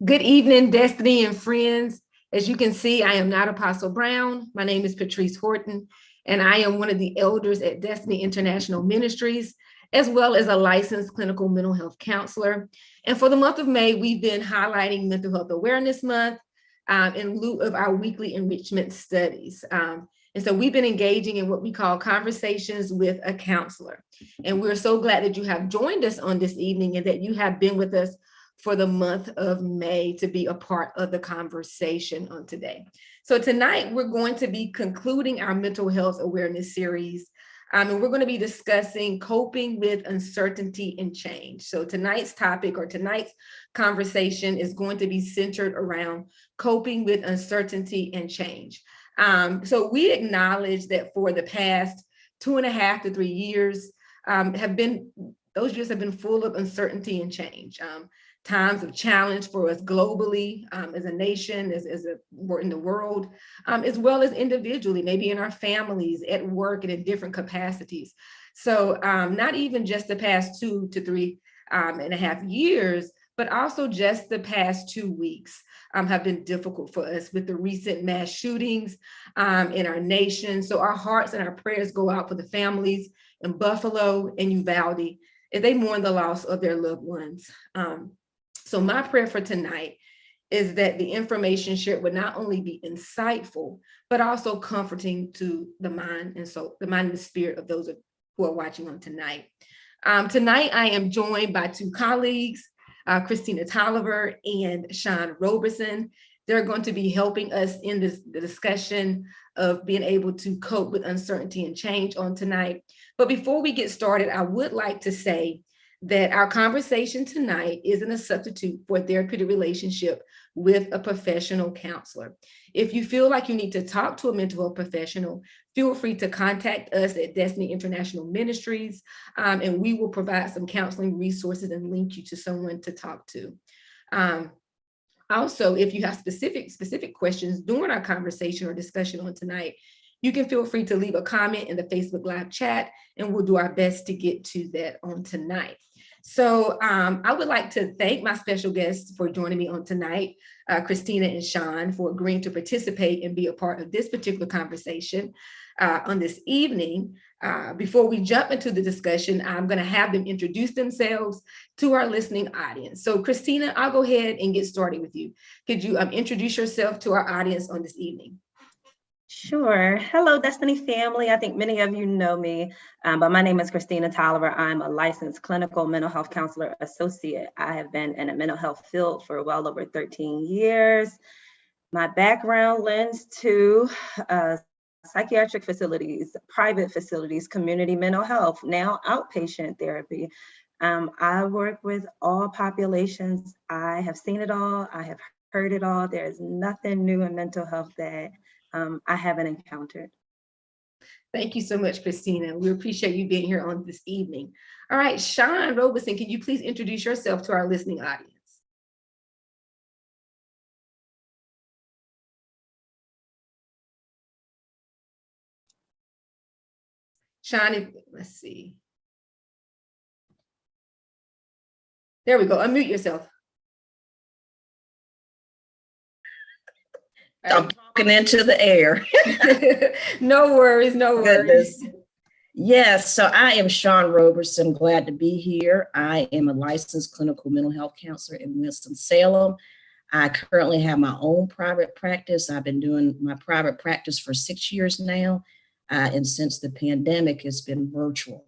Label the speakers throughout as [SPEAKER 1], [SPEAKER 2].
[SPEAKER 1] Good evening, Destiny and friends. As you can see, I am not Apostle Brown. My name is Patrice Horton, and I am one of the elders at Destiny International Ministries, as well as a licensed clinical mental health counselor. And for the month of May, we've been highlighting Mental Health Awareness Month in lieu of our weekly enrichment studies. And so we've been engaging in what we call conversations with a counselor. And we're so glad that you have joined us on this evening and that you have been with us for the month of May to be a part of the conversation on today. So tonight, we're going to be concluding our mental health awareness series. And we're going to be discussing coping with uncertainty and change. So tonight's topic or tonight's conversation is going to be centered around coping with uncertainty and change. So we acknowledge that for the past 2.5 to 3 years those years have been full of uncertainty and change. Times of challenge for us globally, as a nation, we're in the world, as well as individually, maybe in our families, at work, and in different capacities. So not even just the past 2 to 3.5 years, but also just the past 2 weeks have been difficult for us with the recent mass shootings in our nation. So our hearts and our prayers go out for the families in Buffalo and Uvalde as they mourn the loss of their loved ones. So my prayer for tonight is that the information shared would not only be insightful, but also comforting to the mind and the spirit of those who are watching on tonight. Tonight, I am joined by two colleagues, Christina Tolliver and Sean Roberson. They're going to be helping us in the discussion of being able to cope with uncertainty and change on tonight. But before we get started, I would like to say that our conversation tonight isn't a substitute for a therapeutic relationship with a professional counselor. If you feel like you need to talk to a mental health professional, feel free to contact us at Destiny International Ministries, and we will provide some counseling resources and link you to someone to talk to. Also, if you have specific questions during our conversation or discussion on tonight, you can feel free to leave a comment in the Facebook Live chat, and we'll do our best to get to that on tonight. So I would like to thank my special guests for joining me on tonight, Christina and Sean, for agreeing to participate and be a part of this particular conversation on this evening. Before we jump into the discussion, I'm going to have them introduce themselves to our listening audience. So Christina, I'll go ahead and get started with you. Could you introduce yourself to our audience on this evening?
[SPEAKER 2] Sure. Hello, Destiny family. I think many of you know me, but my name is Christina Tolliver. I'm a licensed clinical mental health counselor associate. I have been in a mental health field for well over 13 years. My background lends to psychiatric facilities, private facilities, community mental health, now outpatient therapy. I work with all populations. I have seen it all. I have heard it all. There's nothing new in mental health that I haven't encountered.
[SPEAKER 1] Thank you so much, Christina. We appreciate you being here on this evening. All right, Sean Roberson, can you please introduce yourself to our listening audience? Sean, let's see. There we go. Unmute yourself.
[SPEAKER 3] I'm talking into the air.
[SPEAKER 1] No worries, no worries.
[SPEAKER 3] Yes, so I am Sean Roberson. Glad to be here. I am a licensed clinical mental health counselor in Winston-Salem. I currently have my own private practice. I've been doing my private practice for 6 years now, and since the pandemic, it's been virtual.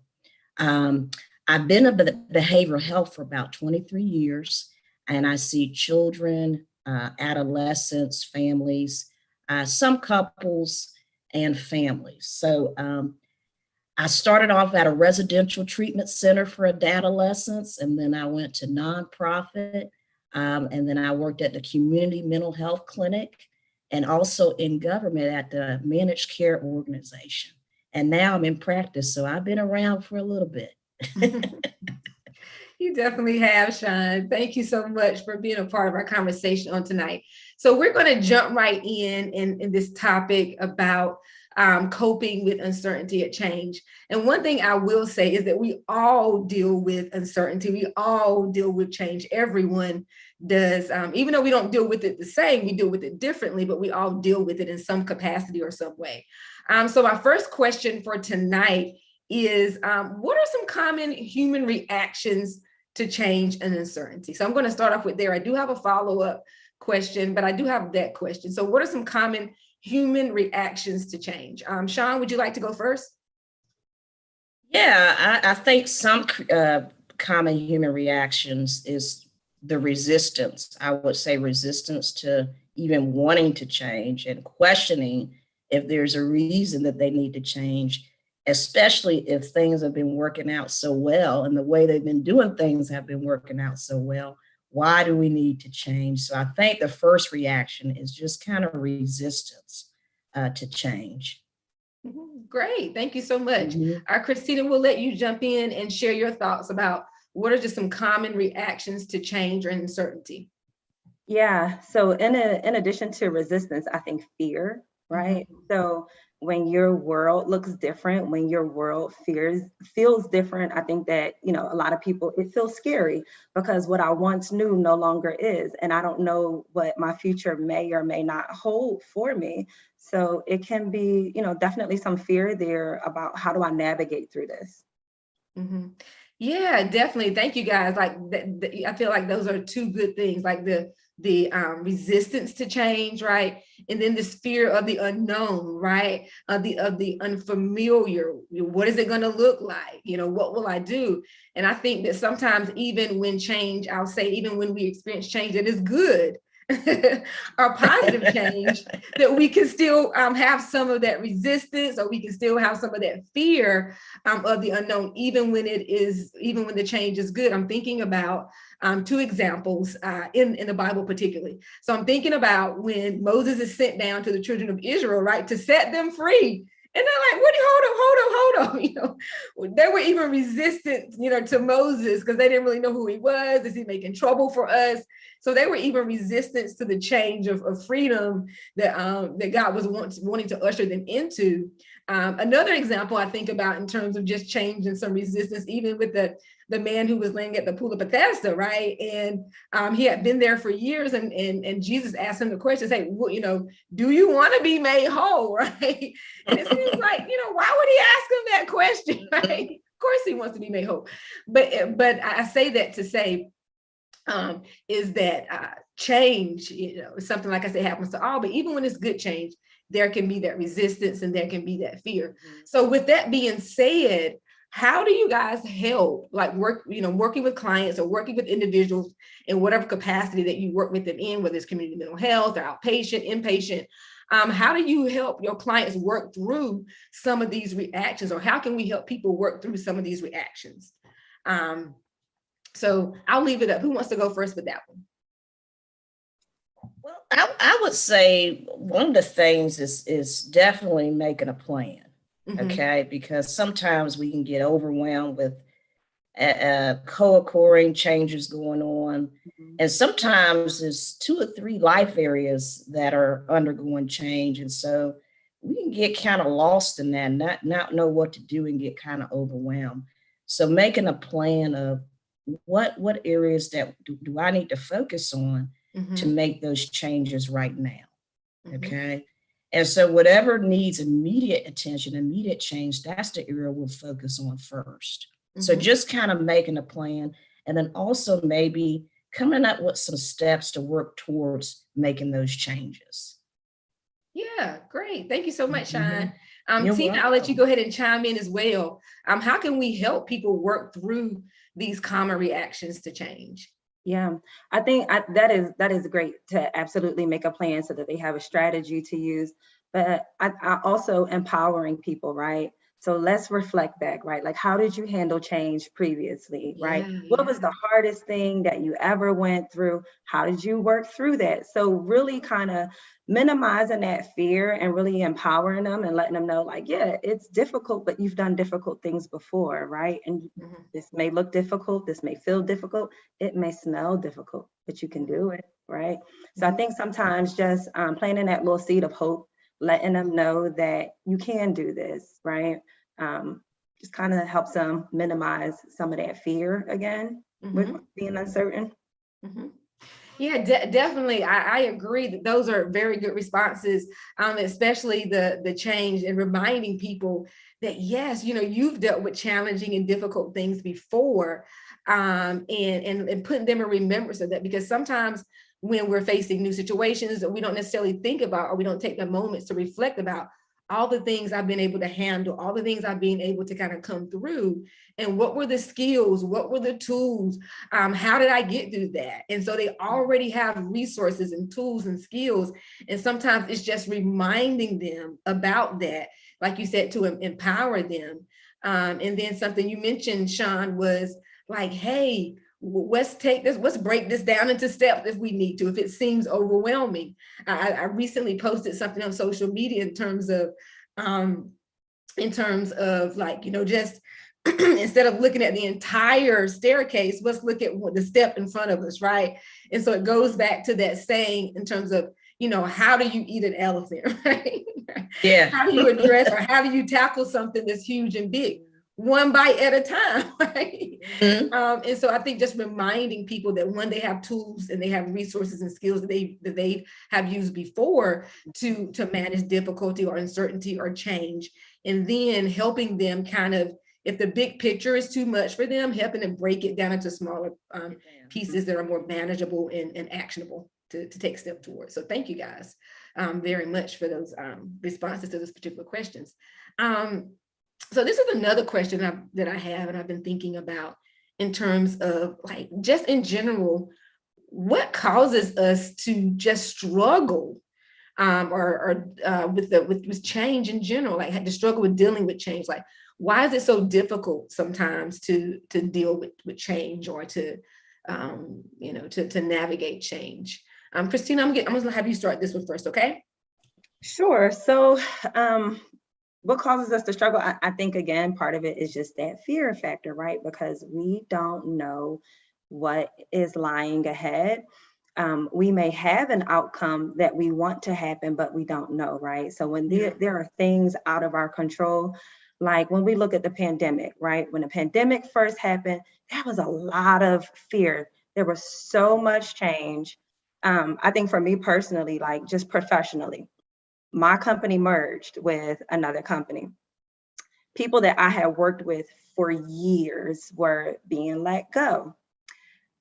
[SPEAKER 3] I've been in behavioral health for about 23 years, and I see children, adolescents, families, some couples, and families. So I started off at a residential treatment center for adolescents, and then I went to nonprofit, and then I worked at the community mental health clinic, and also in government at the managed care organization. And now I'm in practice, so I've been around for a little bit.
[SPEAKER 1] You definitely have, Sean. Thank you so much for being a part of our conversation on tonight. So we're going to jump right in this topic about coping with uncertainty at change. And one thing I will say is that we all deal with uncertainty. We all deal with change. Everyone does. Even though we don't deal with it the same, we deal with it differently, but we all deal with it in some capacity or some way. So my first question for tonight is, what are some common human reactions to change and uncertainty? So I'm going to start off with there. I do have a follow-up question, but I do have that question. So what are some common human reactions to change? Sean, would you like to go first?
[SPEAKER 3] Yeah, I think some common human reactions is the resistance. I would say resistance to even wanting to change and questioning if there's a reason that they need to change, especially if things have been working out so well and the way they've been doing things have been working out so well. Why do we need to change? So I think the first reaction is just kind of resistance to change.
[SPEAKER 1] Great. Thank you so much.
[SPEAKER 3] Mm-hmm.
[SPEAKER 1] Christina, we'll let you jump in and share your thoughts about what are just some common reactions to change or uncertainty.
[SPEAKER 2] Yeah. So in addition to resistance, I think fear, right?
[SPEAKER 1] Mm-hmm.
[SPEAKER 2] So when your world looks different, when your world feels different, I think that, a lot of people, it feels scary because what I once knew no longer is, and I don't know what my future may or may not hold for me. So it can be, definitely some fear there about how do I navigate through this.
[SPEAKER 1] Mm-hmm. Yeah, definitely. Thank you guys. Like I feel like those are two good things, like the resistance to change, right? And then this fear of the unknown, right? Of the unfamiliar. What is it going to look like? What will I do? And I think that sometimes even when change, I'll say, even when we experience change that is good, or positive change, that we can still have some of that resistance, or we can still have some of that fear of the unknown, even when the change is good. I'm thinking about two examples in the Bible particularly. So I'm thinking about when Moses is sent down to the children of Israel, right, to set them free. And they're like, hold on. They were even resistant, to Moses because they didn't really know who he was. Is he making trouble for us? So they were even resistant to the change of freedom that God was wanting to usher them into. Another example I think about in terms of just change and some resistance, even with the man who was laying at the pool of Bethesda, right? And he had been there for years, and Jesus asked him the question, say, do you want to be made whole, right? And it seems like, why would he ask him that question, right? Of course he wants to be made whole. But I say that to say, is that change, is something, like I said, happens to all, but even when it's good change, there can be that resistance and there can be that fear. Mm-hmm. So with that being said, how do you guys help, like working with clients or working with individuals in whatever capacity that you work with them in, whether it's community mental health or outpatient, inpatient, how do you help your clients work through some of these reactions, or how can we help people work through some of these reactions? So I'll leave it up. Who wants to go first with that one?
[SPEAKER 3] Well, I would say one of the things is definitely making a plan. Mm-hmm. Okay, because sometimes we can get overwhelmed with co-occurring changes going on. Mm-hmm. And sometimes there's 2 or 3 life areas that are undergoing change. And so we can get kind of lost in that, not know what to do and get kind of overwhelmed. So making a plan of what areas that do I need to focus on mm-hmm. to make those changes right now. Mm-hmm. Okay. And so whatever needs immediate attention, immediate change, that's the area we'll focus on first. Mm-hmm. So just kind of making a plan, and then also maybe coming up with some steps to work towards making those changes.
[SPEAKER 1] Yeah, great. Thank you so much, Sean.
[SPEAKER 3] Mm-hmm.
[SPEAKER 1] Tina, I'll let you go ahead and chime in as well. How can we help people work through these common reactions to change?
[SPEAKER 2] Yeah, I think that is great to absolutely make a plan so that they have a strategy to use. But I also empowering people, right? So let's reflect back, right? Like, how did you handle change previously, right?
[SPEAKER 1] Yeah,
[SPEAKER 2] What was the hardest thing that you ever went through? How did you work through that? So really kind of minimizing that fear and really empowering them and letting them know, like, yeah, it's difficult, but you've done difficult things before, right? And
[SPEAKER 1] Mhm.
[SPEAKER 2] this may look difficult, this may feel difficult, it may smell difficult, but you can do it, right? So I think sometimes just planting that little seed of hope, letting them know that you can do this, right? Just kind of helps them minimize some of that fear again with being uncertain.
[SPEAKER 1] Yeah, definitely. I agree that those are very good responses, especially the change and reminding people that, yes, you know, you've dealt with challenging and difficult things before, and putting them in remembrance of that, because sometimes when we're facing new situations, we don't necessarily think about, or we don't take the moments to reflect about all the things I've been able to handle, all the things I've been able to kind of come through, and what were the skills, what were the tools, how did I get through that? And so they already have resources and tools and skills. And sometimes it's just reminding them about that, like you said, to empower them. And then something you mentioned, Sean, was like, hey, let's take this, let's break this down into steps if we need to, if it seems overwhelming. I recently posted something on social media in terms of like, you know, just instead of looking at the entire staircase, let's look at what the step in front of us, right? And so it goes back to that saying in terms of, you know, how do you eat an elephant, right?
[SPEAKER 3] Yeah.
[SPEAKER 1] How do you address, or how do you tackle something that's huge and big? One bite at a time, right? And so I think just reminding people that when they have tools and they have resources and skills that they have used before to manage difficulty or uncertainty or change, and then helping them kind of, if the big picture is too much for them, helping them break it down into smaller pieces that are more manageable and actionable to take step towards. So thank you guys very much for those responses to those particular questions. So this is another question that I have, and I've been thinking about in terms of, like, just in general, what causes us to just struggle with change in general, like had to struggle with dealing with change. Like, why is it so difficult sometimes to deal with change, or to you know, to navigate change? Christina, I'm gonna have you start this one first, okay?
[SPEAKER 2] Sure. So what causes us to struggle? I think, again, part of it is just that fear factor, right? Because we don't know what is lying ahead. We may have an outcome that we want to happen, but we don't know, right? So when there are things out of our control, like when we look at the pandemic, right? When the pandemic first happened, there was a lot of fear. There was so much change. I think for me personally, like just professionally, my company merged with another company. People that I had worked with for years were being let go.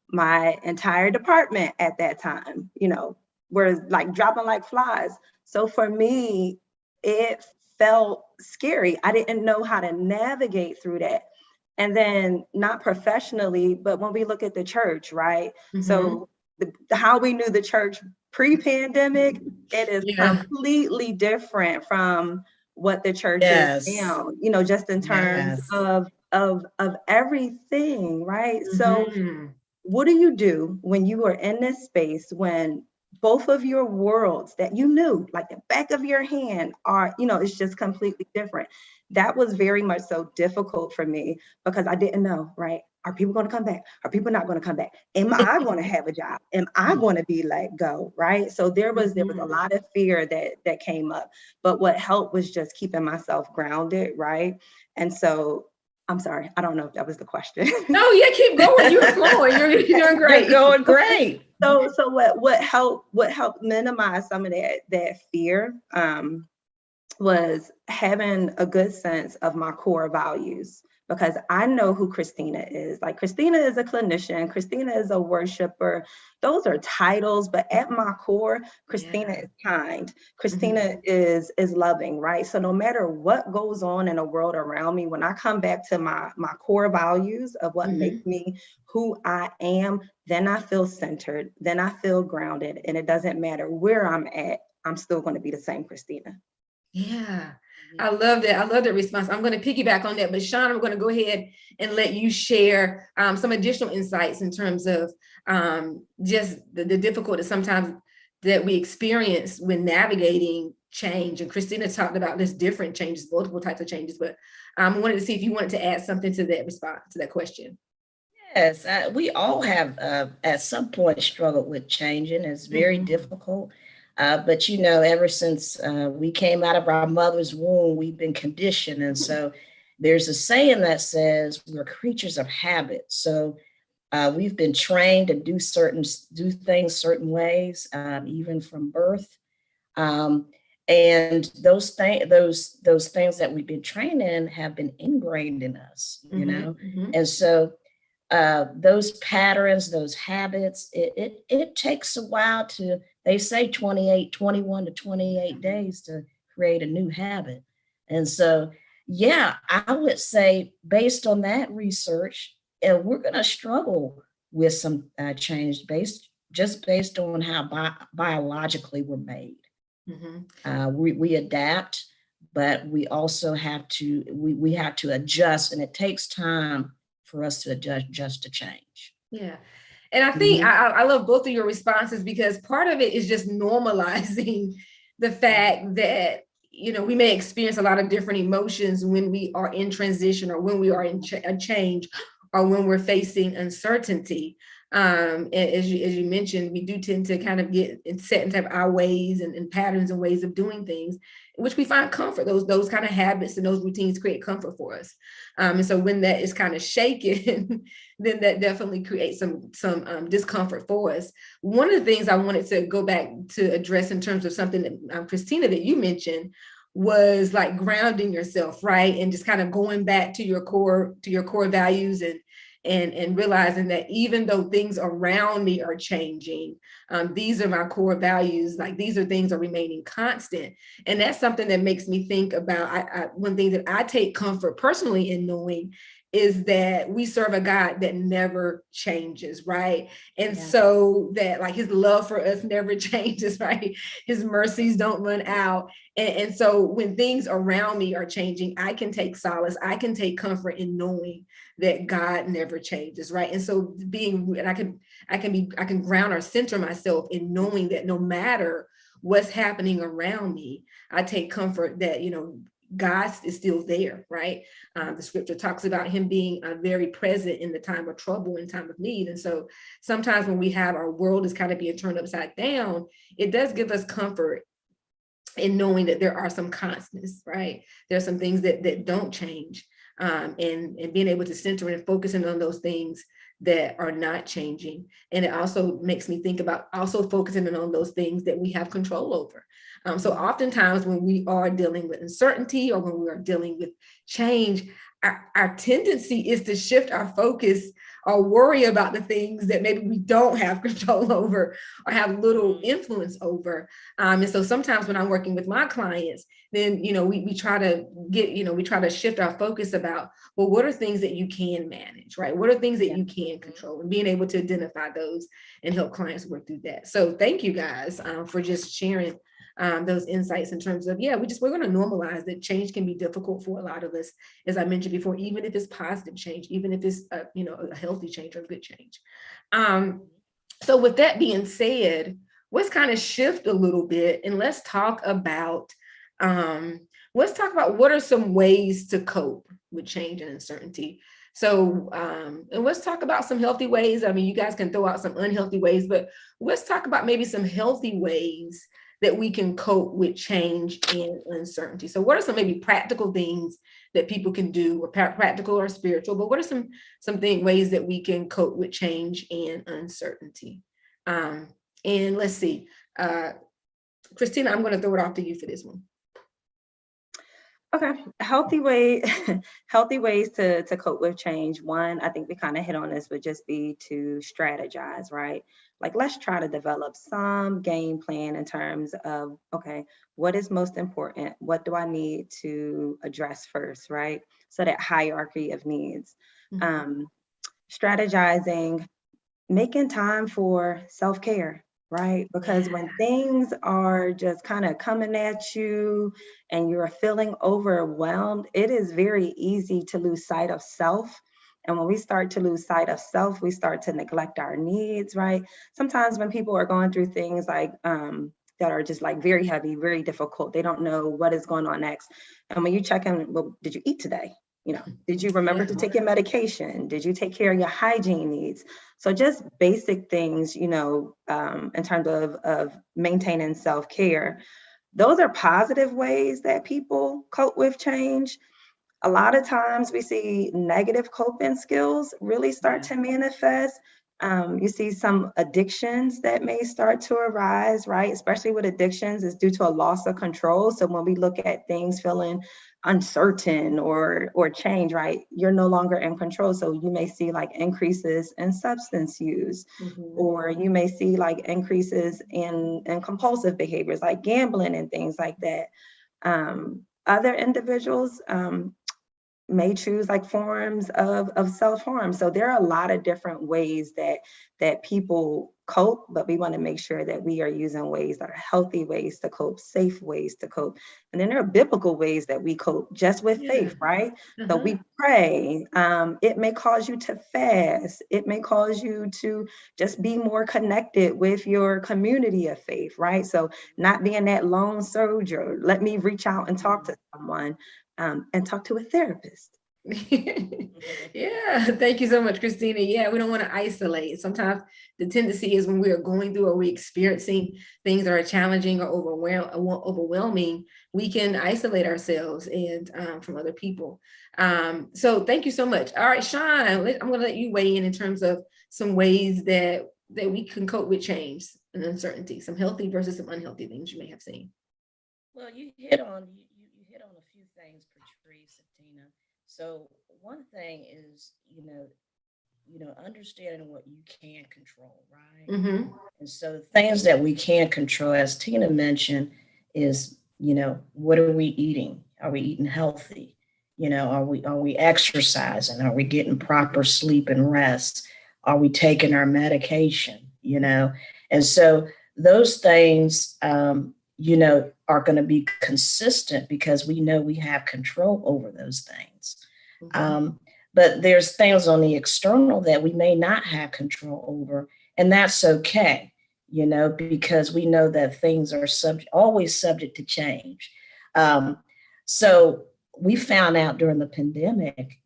[SPEAKER 2] My entire department at that time, you know, were like dropping like flies. So for me, it felt scary. I didn't know how to navigate through that. And then not professionally, but when we look at the church, right? So how we knew the church pre-pandemic, it is completely different from what the church is now, you know, just in terms of everything, right? So what do you do when you are in this space when both of your worlds that you knew, like the back of your hand, are, you know, it's just completely different? That was very much so difficult for me because I didn't know, right? Are people going to come back? Are people not going to come back? Am I going to have a job? Am I going to be let go? Right? So there was a lot of fear that came up, but what helped was just keeping myself grounded, right? And so I'm sorry, I don't know if that was the question.
[SPEAKER 1] No, yeah, keep going. You're flowing. You're doing great.
[SPEAKER 3] You're going great.
[SPEAKER 2] So what helped minimize some of that fear was having a good sense of my core values, because I know who Christina is. Like, Christina is a clinician, Christina is a worshiper. Those are titles, but at my core, Christina is kind. Christina is loving, right? So no matter what goes on in the world around me, when I come back to my core values of what makes me who I am, then I feel centered, then I feel grounded, and it doesn't matter where I'm at, I'm still going to be the same Christina.
[SPEAKER 1] Yeah, I love that. I love that response. I'm going to piggyback on that, but Sean, I'm going to go ahead and let you share some additional insights in terms of just the difficulty sometimes that we experience when navigating change. And Christina talked about this different changes, multiple types of changes, but I wanted to see if you wanted to add something to that response, to that question.
[SPEAKER 3] Yes, we all have at some point struggled with changing. It's very difficult. But ever since we came out of our mother's womb, we've been conditioned. And so there's a saying that says we're creatures of habit. So we've been trained to do things certain ways, even from birth. And those things that we've been trained in have been ingrained in us, And so those patterns, those habits, it takes a while they say 21 to 28 days to create a new habit. And so, yeah, I would say based on that research, we're going to struggle with some change based on how biologically we're made. We adapt, but we also have to, we have to adjust, and it takes time for us to adjust to change.
[SPEAKER 1] Yeah. And I think I love both of your responses, because part of it is just normalizing the fact that, we may experience a lot of different emotions when we are in transition, or when we are in a change, or when we're facing uncertainty. As you mentioned, we do tend to kind of get set into our ways and patterns and ways of doing things, which we find comfort. Those kind of habits and those routines create comfort for us. And so when that is kind of shaken, then that definitely creates some discomfort for us. One of the things I wanted to go back to address in terms of something that Christina, that you mentioned, was like grounding yourself, right? And just kind of going back to your core values, and realizing that even though things around me are changing, these are my core values. Like, these are things are remaining constant. And that's something that makes me think about, one thing that I take comfort personally in knowing is that we serve a God that never changes, right? And so that, like, his love for us never changes, right? His mercies don't run out. And so when things around me are changing, I can take solace, I can take comfort in knowing that God never changes, right? And so I can ground or center myself in knowing that no matter what's happening around me, I take comfort that, God is still there, right? The scripture talks about him being very present in the time of trouble and time of need. And so sometimes when we have our world is kind of being turned upside down, it does give us comfort in knowing that there are some constants, right? There's some things that don't change, and being able to center and focusing on those things that are not changing. And it also makes me think about also focusing on those things that we have control over. So oftentimes when we are dealing with uncertainty, or when we are dealing with change, our tendency is to shift our focus or worry about the things that maybe we don't have control over or have little influence over. And so sometimes when I'm working with my clients, then, we try to shift our focus about, well, what are things that you can manage, right? What are things that you can control, and being able to identify those and help clients work through that. So thank you guys for just sharing those insights in terms of, we're going to normalize that change can be difficult for a lot of us, as I mentioned before, even if it's positive change, even if it's a healthy change or a good change. So with that being said, let's kind of shift a little bit, and let's talk about what are some ways to cope with change and uncertainty. So, and let's talk about some healthy ways. I mean, you guys can throw out some unhealthy ways, but let's talk about maybe some healthy ways that we can cope with change and uncertainty. So what are some maybe practical things that people can do, or practical or spiritual, but what are some ways that we can cope with change and uncertainty? And let's see, Christina, I'm going to throw it off to you for this one.
[SPEAKER 2] Okay, healthy ways to cope with change. One, I think we kind of hit on this, would just be to strategize, right? Like, let's try to develop some game plan in terms of, okay, what is most important? What do I need to address first, right? So that hierarchy of needs. Strategizing, making time for self-care. right? Because when things are just kind of coming at you and you're feeling overwhelmed, it is very easy to lose sight of self. And when we start to lose sight of self, we start to neglect our needs, right? Sometimes when people are going through things like that are just like very heavy, very difficult, they don't know what is going on next. And when you check in, well, did you eat today? You know, did you remember to take your medication? Did you take care of your hygiene needs? So just basic things, you know, in terms of maintaining self-care, those are positive ways that people cope with change. A lot of times we see negative coping skills really start to manifest. You see some addictions that may start to arise, right? Especially with addictions, it's due to a loss of control. So when we look at things feeling uncertain or change, right, you're no longer in control. So you may see like increases in substance use, or you may see like increases in compulsive behaviors like gambling and things like that. Other individuals may choose like forms of self-harm. So there are a lot of different ways that people cope, but we want to make sure that we are using ways that are healthy ways to cope, safe ways to cope. And then there are biblical ways that we cope just with faith, right? So we pray. It may cause you to fast. It may cause you to just be more connected with your community of faith, right? So not being that lone soldier, let me reach out and talk to someone. And talk to a therapist.
[SPEAKER 1] Yeah, thank you so much, Christina. Yeah, we don't want to isolate. Sometimes the tendency is when we are going through or we're experiencing things that are challenging or overwhelming, we can isolate ourselves and from other people. So thank you so much. All right, Sean, I'm going to let you weigh in terms of some ways that we can cope with change and uncertainty, some healthy versus some unhealthy things you may have seen.
[SPEAKER 3] Well, you hit on a few things, Patrice and Tina. So one thing is, understanding what you can control, right? And so the things that we can control, as Tina mentioned, is, what are we eating? Are we eating healthy? Are we exercising? Are we getting proper sleep and rest? Are we taking our medication? And so those things, are going to be consistent because we know we have control over those things. But there's things on the external that we may not have control over, and that's okay, because we know that things are always subject to change. So we found out during the pandemic,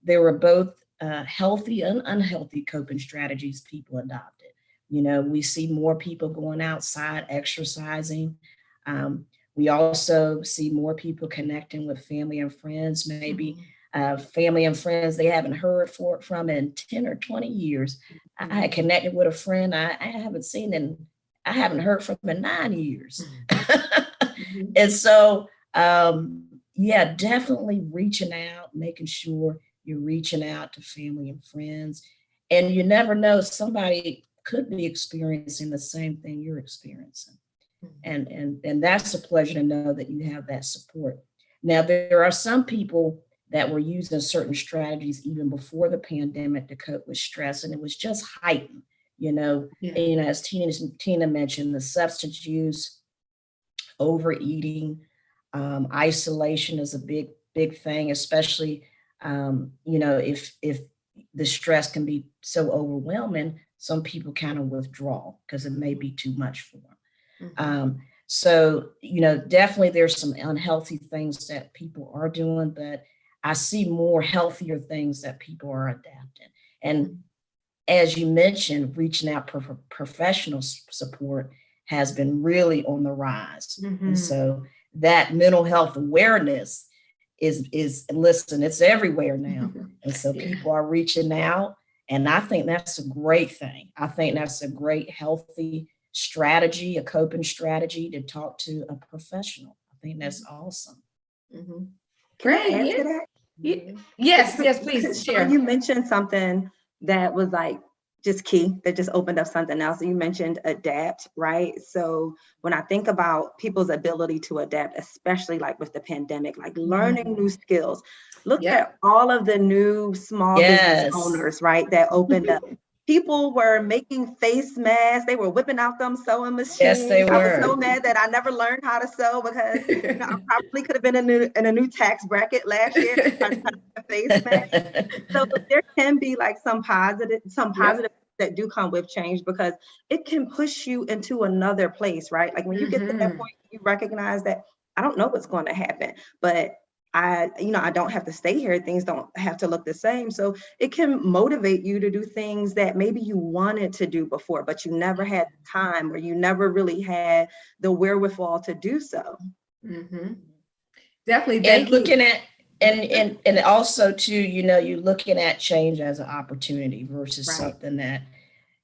[SPEAKER 3] there were both healthy and unhealthy coping strategies people adopted. We see more people going outside, exercising. We also see more people connecting with family and friends, maybe family and friends they haven't heard from in 10 or 20 years. I had connected with a friend I haven't seen and I haven't heard from in 9 years. And so, definitely reaching out, making sure you're reaching out to family and friends. And you never know, somebody could be experiencing the same thing you're experiencing. And that's a pleasure to know that you have that support. Now, there are some people that were using certain strategies even before the pandemic to cope with stress, and it was just heightened, as Tina mentioned, the substance use, overeating, isolation is a big thing, especially, if the stress can be so overwhelming, some people kind of withdraw because it may be too much for them. So, definitely there's some unhealthy things that people are doing, but I see more healthier things that people are adapting. And as you mentioned, reaching out for professional support has been really on the rise. And so that mental health awareness is listen, it's everywhere now. And so people are reaching out, and I think that's a great thing. I think that's a great, healthy strategy, a coping strategy to talk to a professional. I think that's awesome.
[SPEAKER 1] Great.
[SPEAKER 2] Can I answer that?
[SPEAKER 1] Yes, please share.
[SPEAKER 2] You mentioned something that was like just key, that just opened up something else. You mentioned adapt, right? So when I think about people's ability to adapt, especially like with the pandemic, like learning new skills, look at all of the new small business owners, right, that opened up. People were making face masks. They were whipping out them sewing machines.
[SPEAKER 3] Yes, they
[SPEAKER 2] I was
[SPEAKER 3] were.
[SPEAKER 2] so mad that I never learned how to sew because I probably could have been in a new tax bracket last year trying to a face mask. So there can be like some positive that do come with change, because it can push you into another place, right? Like when you get to that point, you recognize that I don't know what's going to happen, but I don't have to stay here. Things don't have to look the same. So it can motivate you to do things that maybe you wanted to do before, but you never had the time, or you never really had the wherewithal to do so.
[SPEAKER 1] Definitely.
[SPEAKER 3] And looking at, and also too, you're looking at change as an opportunity versus something that,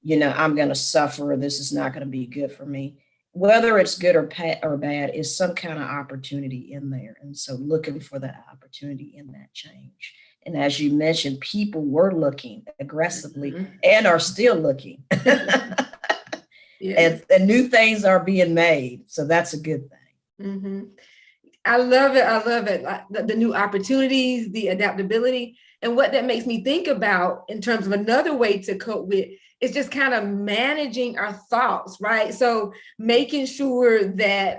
[SPEAKER 3] I'm going to suffer, or this is not going to be good for me. Whether it's good or bad is some kind of opportunity in there. And so looking for that opportunity in that change. And as you mentioned, people were looking aggressively and are still looking.
[SPEAKER 1] Yes.
[SPEAKER 3] and new things are being made. So that's a good thing.
[SPEAKER 1] I love it. I love it. The new opportunities, the adaptability. And what that makes me think about in terms of another way to cope with is just kind of managing our thoughts, right? So making sure that,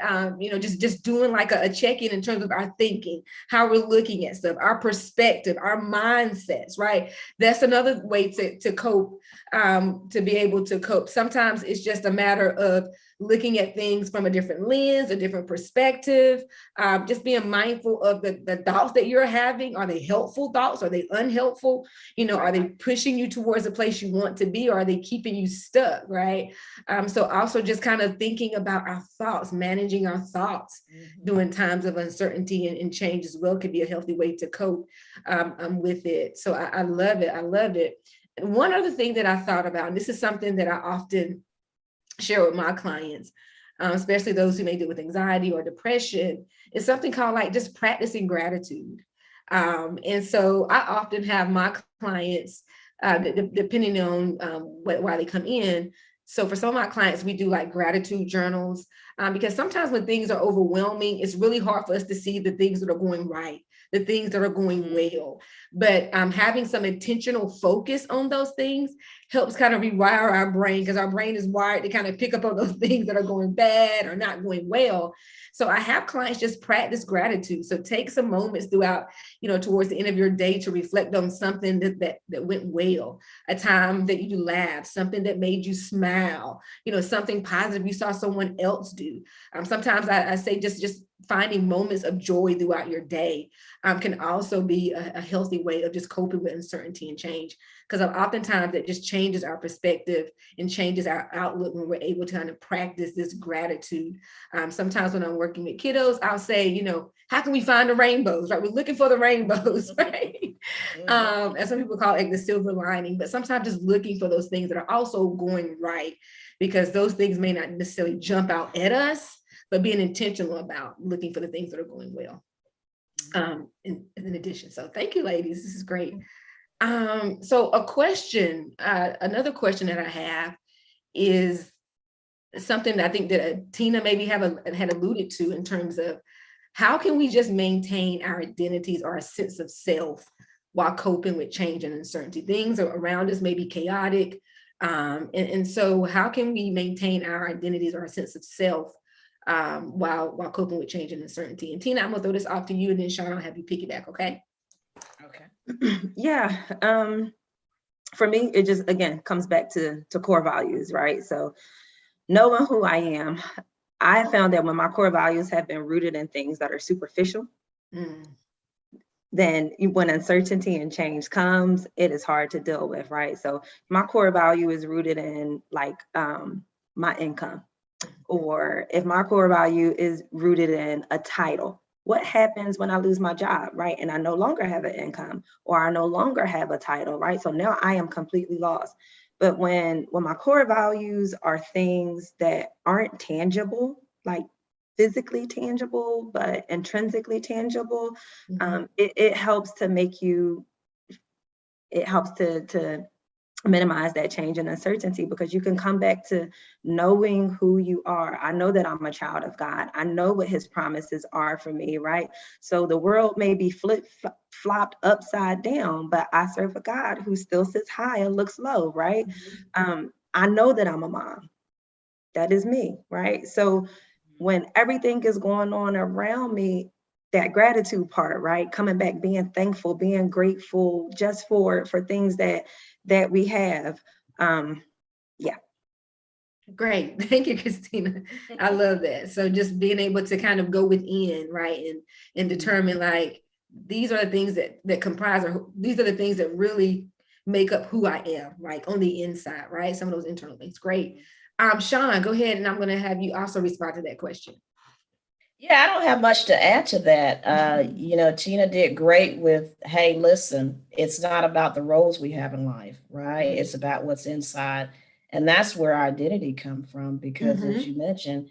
[SPEAKER 1] just doing like a check-in in terms of our thinking, how we're looking at stuff, our perspective, our mindsets, right? That's another way to cope, to be able to cope. Sometimes it's just a matter of looking at things from a different lens, a different perspective, just being mindful of the thoughts that you're having. Are they helpful thoughts? Are they unhelpful? Are they pushing you towards a place you want to be, or are they keeping you stuck, right? So also just kind of thinking about our thoughts, managing our thoughts during times of uncertainty and change as well could be a healthy way to cope with it. So I love it. I love it. And one other thing that I thought about, and this is something that I often share with my clients, especially those who may deal with anxiety or depression, is something called like just practicing gratitude. And so I often have my clients, depending on why they come in. So for some of my clients, we do like gratitude journals, because sometimes when things are overwhelming, it's really hard for us to see the things that are going right, the things that are going well. But having some intentional focus on those things helps kind of rewire our brain, because our brain is wired to kind of pick up on those things that are going bad or not going well. So I have clients just practice gratitude. So take some moments throughout, towards the end of your day to reflect on something that went well, a time that you laughed, something that made you smile, something positive you saw someone else do. Sometimes I say just finding moments of joy throughout your day can also be a healthy way of just coping with uncertainty and change, because oftentimes that just changes our perspective and changes our outlook when we're able to kind of practice this gratitude. Sometimes when I'm working with kiddos, I'll say, how can we find the rainbows, right? We're looking for the rainbows, right? As some people call it, like the silver lining, but sometimes just looking for those things that are also going right, because those things may not necessarily jump out at us, but being intentional about looking for the things that are going well. In addition. So thank you, ladies. This is great. So a question, another question that I have is something that I think that Tina maybe had alluded to in terms of how can we just maintain our identities or a sense of self while coping with change and uncertainty? Things around us may be chaotic. And so how can we maintain our identities or a sense of self while coping with change and uncertainty? And Tina, I'm gonna throw this off to you, and then Sean, I'll have you piggyback, okay?
[SPEAKER 2] Okay. Yeah. For me, it just, again, comes back to core values, right? So knowing who I am, I found that when my core values have been rooted in things that are superficial, then when uncertainty and change comes, it is hard to deal with, right? So my core value is rooted in like my income, or if my core value is rooted in a title, what happens when I lose my job, right? And I no longer have an income, or I no longer have a title, right? So now I am completely lost. But when my core values are things that aren't tangible, like physically tangible, but intrinsically tangible, it helps to make you, it helps to minimize that change and uncertainty, because you can come back to knowing who you are. I know that I'm a child of God. I know what his promises are for me, right? So the world may be flopped upside down, but I serve a God who still sits high and looks low, right? I know that I'm a mom. That is me, right? So when everything is going on around me, that gratitude part, right? Coming back, being thankful, being grateful just for things that we have. Yeah.
[SPEAKER 1] Great. Thank you, Christina. I love that. So just being able to kind of go within, right? And determine like, these are the things that comprise, or these are the things that really make up who I am, like on the inside, right? Some of those internal things. Great. Sean, go ahead, and I'm going to have you also respond to that question.
[SPEAKER 3] Yeah, I don't have much to add to that. Tina did great with, hey, listen, it's not about the roles we have in life, right? It's about what's inside. And that's where our identity come from, because as you mentioned,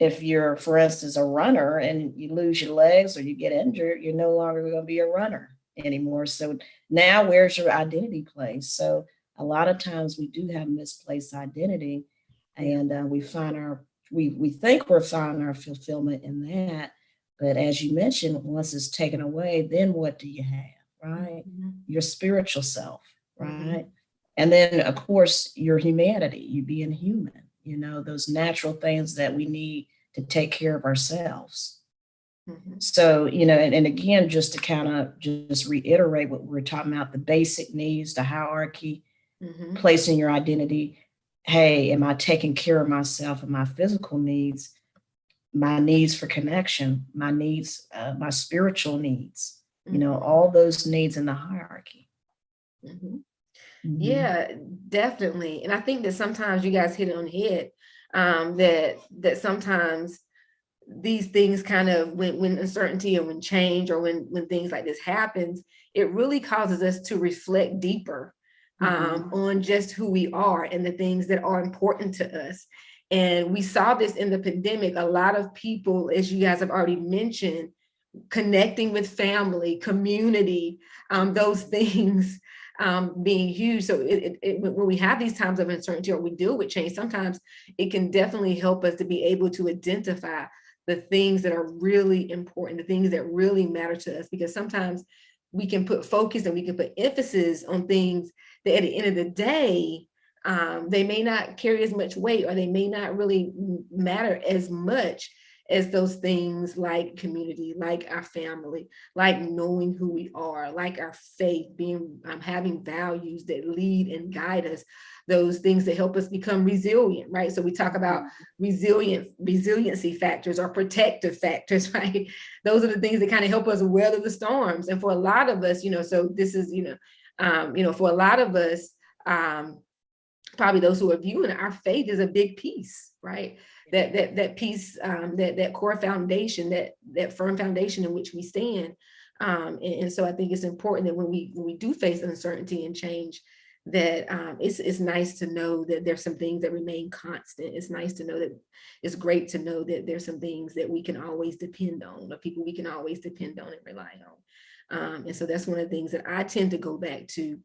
[SPEAKER 3] if you're, for instance, a runner and you lose your legs or you get injured, you're no longer going to be a runner anymore. So now where's your identity placed? So a lot of times we do have misplaced identity, and we think we're finding our fulfillment in that. But as you mentioned, once it's taken away, then what do you have, right? Your spiritual self, right? And then, of course, your humanity, you being human, those natural things that we need to take care of ourselves. So, and again, just to kind of just reiterate what we're talking about, the basic needs, the hierarchy, placing your identity. Hey, am I taking care of myself and my physical needs, my needs for connection, my needs, my spiritual needs, all those needs in the hierarchy.
[SPEAKER 1] Yeah, definitely. And I think that sometimes you guys hit it on the head, that sometimes these things kind of, when uncertainty or when change or when things like this happens, it really causes us to reflect deeper on just who we are and the things that are important to us. And we saw this in the pandemic. A lot of people, as you guys have already mentioned, connecting with family, community, those things being huge. So when we have these times of uncertainty or we deal with change, sometimes it can definitely help us to be able to identify the things that are really important, the things that really matter to us, because sometimes we can put focus and we can put emphasis on things that at the end of the day, they may not carry as much weight, or they may not really matter as much as those things like community, like our family, like knowing who we are, like our faith, being having values that lead and guide us, those things that help us become resilient, right? So we talk about resiliency factors or protective factors, right? Those are the things that kind of help us weather the storms. And for a lot of us, so this is, for a lot of us, probably those who are viewing our faith is a big piece, right? That piece, that core foundation, that firm foundation in which we stand. And so I think it's important that when we do face uncertainty and change, that it's nice to know that there's some things that remain constant. It's nice to know that, it's great to know that there's some things that we can always depend on, or people we can always depend on and rely on. And so that's one of the things that I tend to go back to,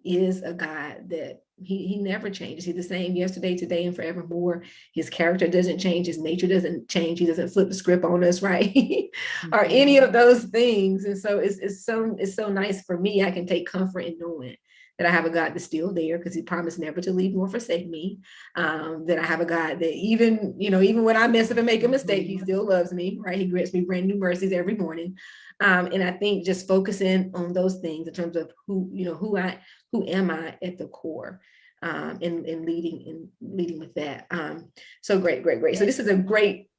[SPEAKER 1] is a God that he never changes. He's the same yesterday, today, and forevermore. His character doesn't change. His nature doesn't change. He doesn't flip the script on us, right? Or any of those things. And so it's so nice for me. I can take comfort in knowing that I have a God that's still there, because he promised never to leave nor forsake me. That I have a God that even when I mess up and make a mistake, he still loves me, right? He grants me brand new mercies every morning. And I think just focusing on those things in terms of who am I at the core, and leading with that. So great. So this is a great,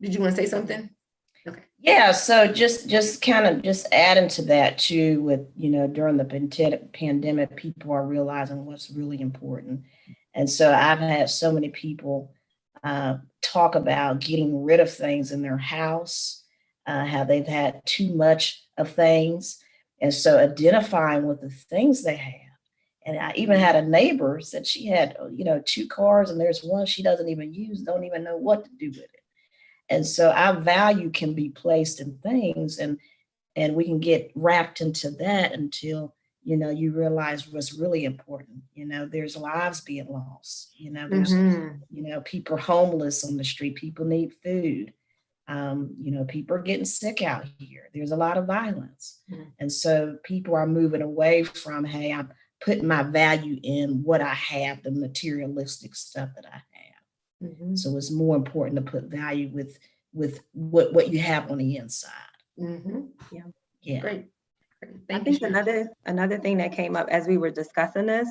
[SPEAKER 1] did you want to say something? Okay.
[SPEAKER 3] Yeah, so just kind of just adding to that too, with, during the pandemic, people are realizing what's really important. And so I've had so many people talk about getting rid of things in their house, how they've had too much of things. And so identifying with the things they have. And I even had a neighbor said she had, 2 cars, and there's one she doesn't even use, don't even know what to do with it. And so our value can be placed in things, and we can get wrapped into that until, you realize what's really important. There's lives being lost. There's, people homeless on the street. People need food. People are getting sick out here. There's a lot of violence. And so people are moving away from, hey, I'm putting my value in what I have, the materialistic stuff that I have. So it's more important to put value with what you have on the inside.
[SPEAKER 2] Yeah.
[SPEAKER 1] Great.
[SPEAKER 2] I think another thing that came up as we were discussing this,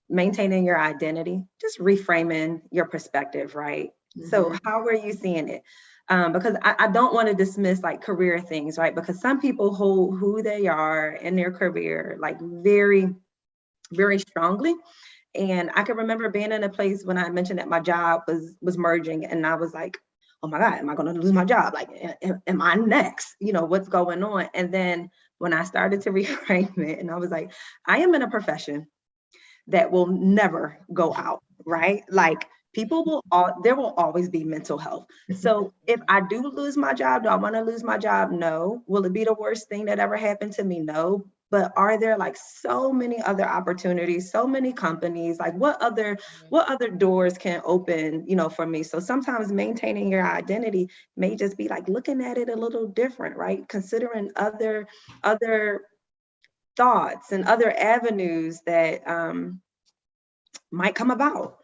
[SPEAKER 2] maintaining your identity, just reframing your perspective, right? So how are you seeing it? Because I don't want to dismiss like career things, right? Because some people hold who they are in their career like very, very strongly. And I can remember being in a place when I mentioned that my job was merging, and I was like, oh my God, am I going to lose my job? Like, am I next? What's going on? And then when I started to reframe it, and I was like, I am in a profession that will never go out, right? Like there will always be mental health. So if I do lose my job, do I want to lose my job? No. Will it be the worst thing that ever happened to me? No. But are there like so many other opportunities, so many companies, like what other doors can open, for me? So sometimes maintaining your identity may just be like looking at it a little different, right? Considering other thoughts and other avenues that might come about.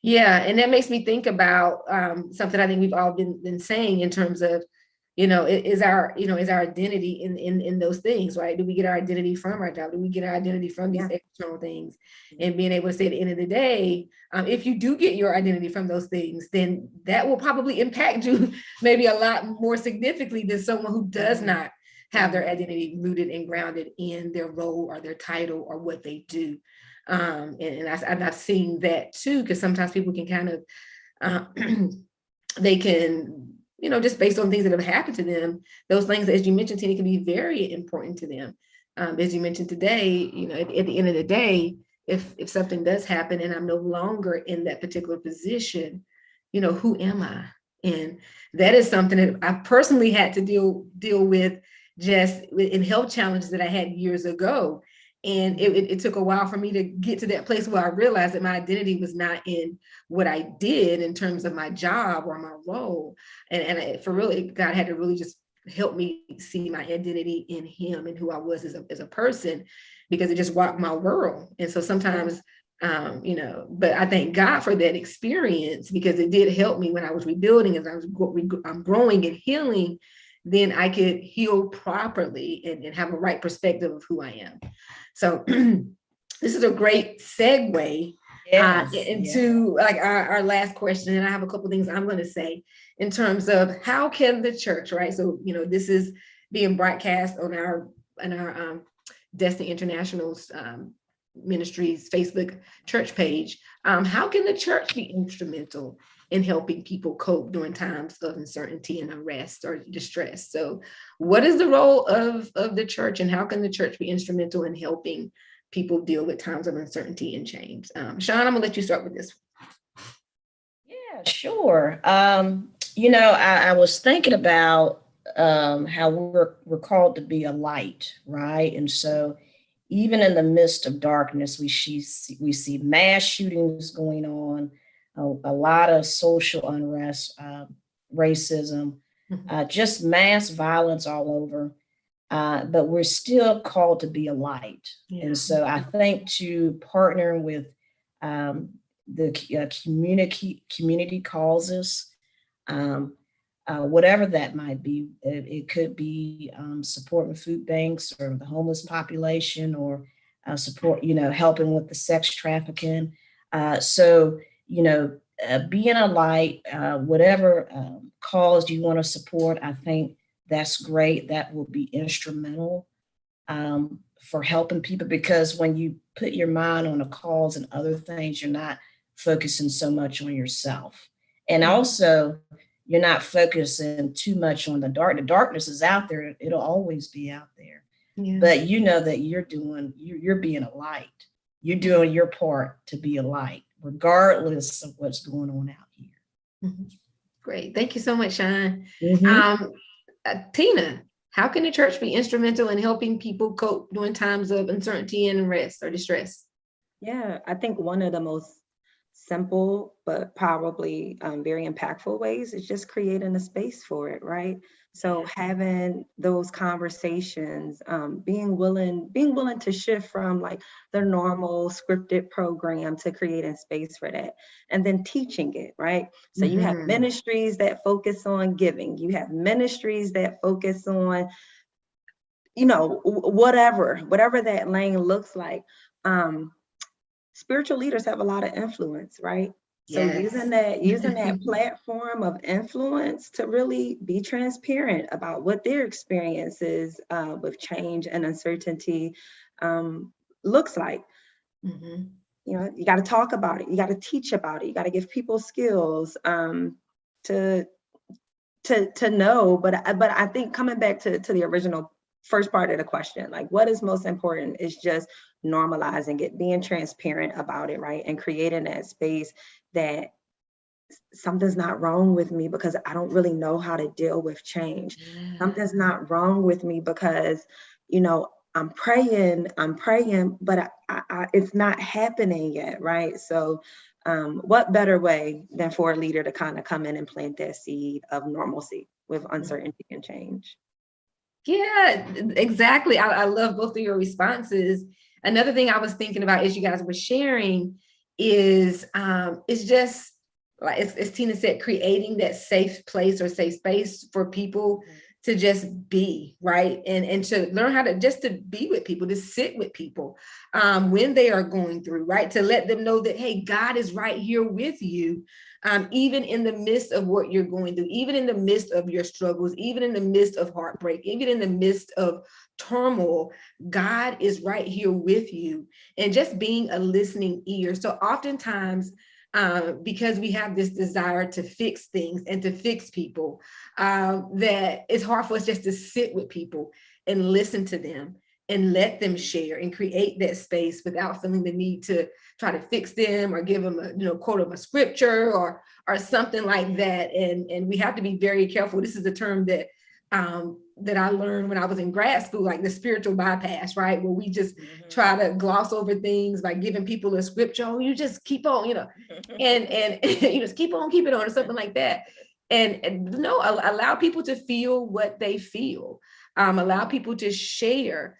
[SPEAKER 1] Yeah, and that makes me think about something I think we've all been saying in terms of, is our identity in those things, right? Do we get our identity from our job? Do we get our identity from these external things? And being able to say at the end of the day, if you do get your identity from those things, then that will probably impact you maybe a lot more significantly than someone who does not have their identity rooted and grounded in their role or their title or what they do. And I've seen that too, because sometimes people can kind of, they can, just based on things that have happened to them, those things, as you mentioned, Tina, can be very important to them. As you mentioned today, at the end of the day, if something does happen and I'm no longer in that particular position, who am I? And that is something that I personally had to deal with just in health challenges that I had years ago. And it took a while for me to get to that place where I realized that my identity was not in what I did in terms of my job or my role. And for really, God had to really just help me see my identity in Him and who I was as a person, because it just rocked my world. And so sometimes, but I thank God for that experience, because it did help me when I was rebuilding, as I'm growing and healing. Then I could heal properly and have a right perspective of who I am. So this is a great segue into like our last question. And I have a couple of things I'm going to say in terms of how can the church, right? So, this is being broadcast on our Destiny International's Ministries Facebook church page. How can the church be instrumental in helping people cope during times of uncertainty and unrest or distress? So what is the role of the church, and how can the church be instrumental in helping people deal with times of uncertainty and change? Sean, I'm gonna let you start with this.
[SPEAKER 3] Yeah, sure. I was thinking about how we're called to be a light, right? And so even in the midst of darkness, we see mass shootings going on, a lot of social unrest, racism, just mass violence all over. But we're still called to be a light. Yeah. And so I think to partner with the community causes, whatever that might be, it could be supporting food banks or the homeless population, or support, helping with the sex trafficking. Being a light, whatever cause you want to support, I think that's great. That will be instrumental for helping people, because when you put your mind on a cause and other things, you're not focusing so much on yourself. And also, you're not focusing too much on the dark. The darkness is out there. It'll always be out there. Yeah. But you know that you're being a light. You're doing your part to be a light, regardless of what's going on out here.
[SPEAKER 1] Mm-hmm. Great. Thank you so much, Sean.
[SPEAKER 3] Mm-hmm.
[SPEAKER 1] Tina, how can the church be instrumental in helping people cope during times of uncertainty and unrest or distress?
[SPEAKER 2] Yeah, I think one of the most simple, but probably very impactful ways is just creating a space for it, right? So having those conversations, being willing to shift from like the normal scripted program to creating space for that, and then teaching it, right? So you have ministries that focus on giving, you have ministries that focus on, whatever that lane looks like. Spiritual leaders have a lot of influence, right? So using that platform of influence to really be transparent about what their experiences with change and uncertainty looks like. You got to talk about it. You got to teach about it. You got to give people skills to know. But I think coming back to the original first part of the question, like what is most important is just normalizing it, being transparent about it, right? And creating that space that something's not wrong with me because I don't really know how to deal with change. Something's not wrong with me because, I'm praying, but it's not happening yet, right? So what better way than for a leader to kind of come in and plant that seed of normalcy with uncertainty and change?
[SPEAKER 1] Yeah, exactly. I love both of your responses. Another thing I was thinking about as you guys were sharing is just like as Tina said, creating that safe place or safe space for people to just be, right? And to learn how to be with people, to sit with people when they are going through, right? To let them know that, hey, God is right here with you. Even in the midst of what you're going through, even in the midst of your struggles, even in the midst of heartbreak, even in the midst of turmoil, God is right here with you. And just being a listening ear. So oftentimes, because we have this desire to fix things and to fix people, that it's hard for us just to sit with people and listen to them and let them share and create that space without feeling the need to try to fix them or give them a, quote them a scripture or something like that. And we have to be very careful. This is a term that I learned when I was in grad school, like the spiritual bypass, right? Where we just try to gloss over things by giving people a scripture. Oh, you just keep on, and you just keep on keeping on or something like that. And no, allow people to feel what they feel. Allow people to share.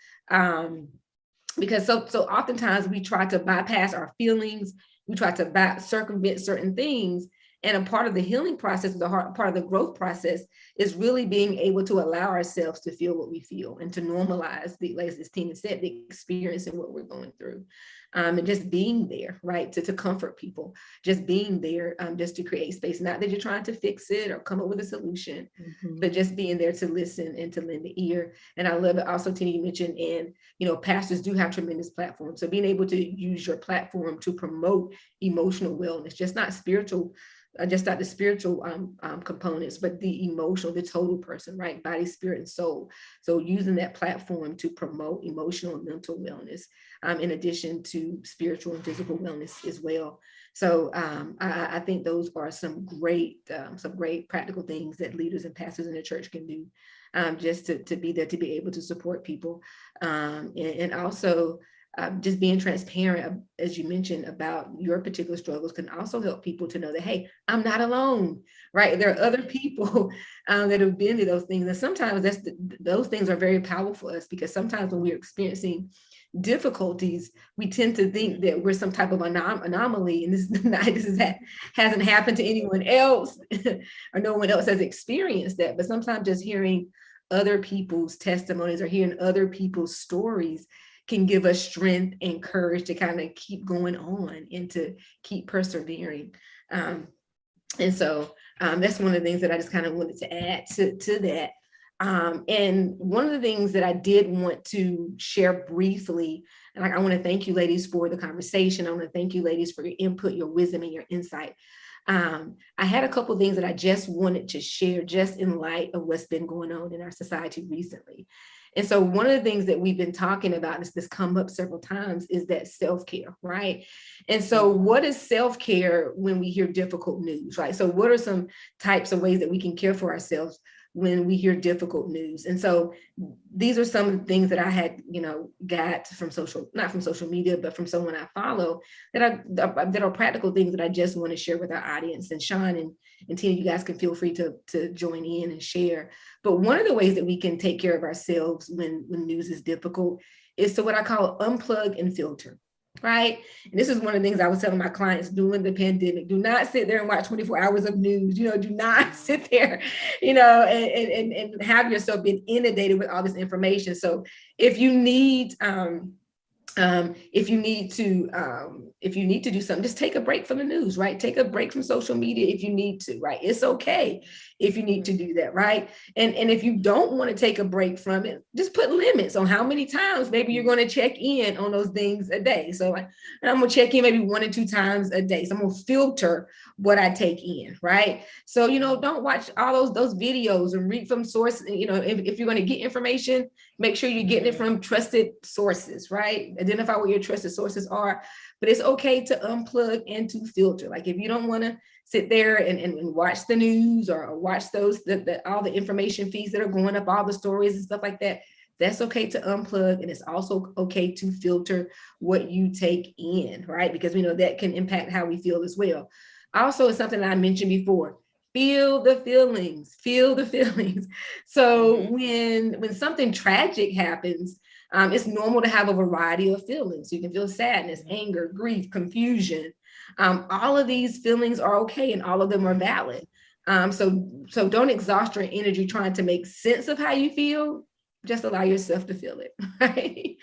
[SPEAKER 1] Because so oftentimes we try to bypass our feelings, we try to circumvent certain things. And a part of the healing process, part of the growth process is really being able to allow ourselves to feel what we feel and to normalize like as Tina said, the experience and what we're going through. And just being there, right? To comfort people, just being there, just to create space, not that you're trying to fix it or come up with a solution, but just being there to listen and to lend the ear. And I love it also, Tina, you mentioned, and pastors do have tremendous platforms. So being able to use your platform to promote emotional wellness, just not the spiritual components, but the emotional, the total person, right? Body, spirit, and soul. So using that platform to promote emotional and mental wellness, in addition to spiritual and physical wellness as well. So I think those are some great practical things that leaders and pastors in the church can do, just to be there, to be able to support people, and also just being transparent, as you mentioned, about your particular struggles can also help people to know that, hey, I'm not alone, right? There are other people that have been through those things. And sometimes those things are very powerful for us, because sometimes when we're experiencing difficulties, we tend to think that we're some type of anomaly, and hasn't happened to anyone else or no one else has experienced that. But sometimes just hearing other people's testimonies or hearing other people's stories can give us strength and courage to kind of keep going on and to keep persevering. And so that's one of the things that I just kind of wanted to add to that. And one of the things that I did want to share briefly, and I want to thank you ladies for the conversation. I want to thank you ladies for your input, your wisdom, and your insight. I had a couple of things that I just wanted to share just in light of what's been going on in our society recently. And so one of the things that we've been talking about, this come up several times, is that self-care, right? And so what is self-care when we hear difficult news, right? So what are some types of ways that we can care for ourselves when we hear difficult news. And so these are some of the things that I had, got from not from social media, but from someone I follow that are practical things that I just want to share with our audience. And Sean and Tina, you guys can feel free to join in and share. But one of the ways that we can take care of ourselves when news is difficult is to what I call unplug and filter. Right. And this is one of the things I was telling my clients during the pandemic. Do not sit there and watch 24 hours of news. Do not sit there, and have yourself been inundated with all this information. So if you need if you need to do something, just take a break from the news, right? Take a break from social media if you need to, right? It's okay if you need to do that, right? And if you don't want to take a break from it, just put limits on how many times maybe you're going to check in on those things a day. So I'm going to check in maybe 1 or 2 times a day. So I'm going to filter what I take in, right? So, don't watch all those videos and read from sources. If you're going to get information, make sure you're getting it from trusted sources, right? Identify what your trusted sources are, but it's okay to unplug and to filter. Like if you don't want to sit there and watch the news or watch all the information feeds that are going up, all the stories and stuff like that, that's okay to unplug. And it's also okay to filter what you take in, right? Because we know that can impact how we feel as well. Also, it's something that I mentioned before. Feel the feelings. So when something tragic happens, it's normal to have a variety of feelings. You can feel sadness, anger, grief, confusion. All of these feelings are okay and all of them are valid. So don't exhaust your energy trying to make sense of how you feel. Just allow yourself to feel it, right?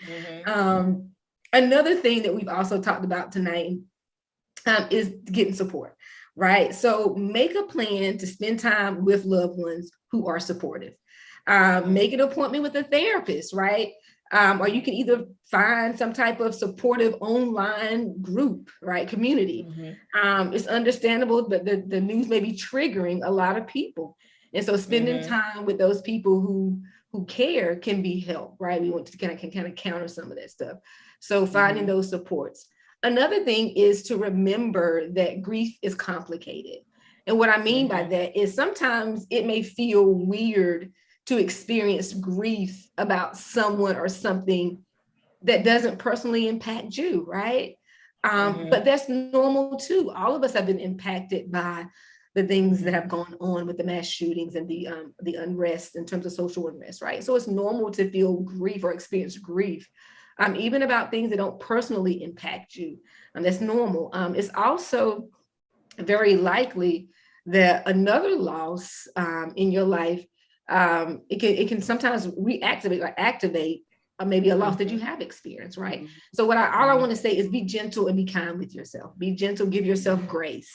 [SPEAKER 1] Another thing that we've also talked about tonight is getting support. Right. So make a plan to spend time with loved ones who are supportive. Make an appointment with a therapist, right? Or you can either find some type of supportive online group, right? Community. It's understandable, but the news may be triggering a lot of people. And so spending time with those people who care can be help, right? We want to kind of counter some of that stuff. So finding those supports. Another thing is to remember that grief is complicated. And what I mean by that is sometimes it may feel weird to experience grief about someone or something that doesn't personally impact you, right? But that's normal too. All of us have been impacted by the things that have gone on with the mass shootings and the unrest in terms of social unrest, right? So it's normal to feel grief or experience grief. Even about things that don't personally impact you. That's normal. It's also very likely that another loss in your life, it can sometimes reactivate or activate maybe a loss that you have experienced, right? So all I want to say is be gentle and be kind with yourself. Be gentle, give yourself grace,